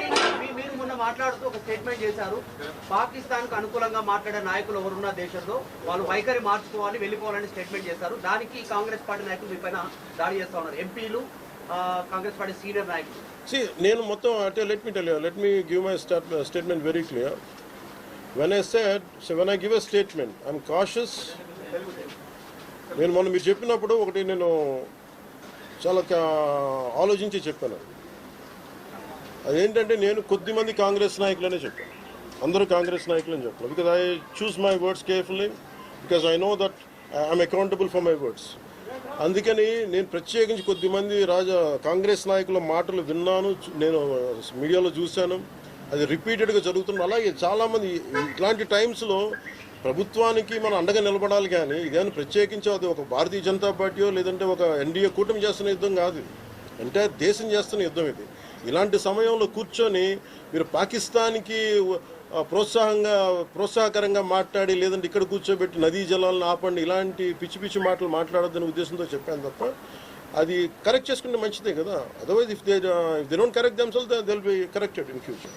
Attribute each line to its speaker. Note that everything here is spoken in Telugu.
Speaker 1: ఇంకొకటి మీరు మొన్న మాట్లాడుతూ ఒక స్టేట్మెంట్ చేశారు, పాకిస్తాన్ కు అనుకూలంగా మాట్లాడే నాయకులు ఎవరున్న దేశంలో వాళ్ళు వైఖరి మార్చుకోవాలి, వెళ్ళిపోవాలని స్టేట్మెంట్ చేశారు. దానికి కాంగ్రెస్ పార్టీ నాయకులు మీ పైన దాడి చేస్తా ఉన్నారు, ఎంపీలు, కాంగ్రెస్ పార్టీ సీనియర్ నాయకులు.
Speaker 2: నేను మొత్తం అంటే let me give my statement very clear. When I give a statement, I'm cautious. నేను మొన్న మీరు చెప్పినప్పుడు ఒకటి నేను చాలా ఆలోచించి చెప్పాను. అదేంటంటే నేను కొద్దిమంది కాంగ్రెస్ నాయకులనే చెప్పాను, అందరూ కాంగ్రెస్ నాయకులని చెప్పాను. Because I choose my words carefully, because I know that I'm accountable for my words. అందుకని నేను ప్రత్యేకించి కొద్దిమంది కాంగ్రెస్ నాయకుల మాటలు విన్నాను, నేను మీడియాలో చూశాను, అది రిపీటెడ్గా జరుగుతుంది. అలాగే చాలామంది ఇట్లాంటి టైమ్స్లో ప్రభుత్వానికి మనం అండగా నిలబడాలి, కానీ ఇదేమైనా ప్రత్యేకించి అది ఒక భారతీయ జనతా పార్టీయో లేదంటే ఒక ఎన్డీఏ కూటమి చేస్తున్న యుద్ధం కాదు, అంటే దేశం చేస్తున్న యుద్ధం ఇది. ఇలాంటి సమయంలో కూర్చొని మీరు పాకిస్తాన్కి ప్రోత్సాహకరంగా మాట్లాడి లేదంటే ఇక్కడ కూర్చోబెట్టి నదీ జలాలను ఆపండి, ఇలాంటి పిచ్చి పిచ్చి మాటలు మాట్లాడొద్దనే ఉద్దేశంతో చెప్పాను తప్ప అది కరెక్ట్ చేసుకుంటే మంచిదే కదా. Otherwise if they don't correct themselves they will be corrected in future.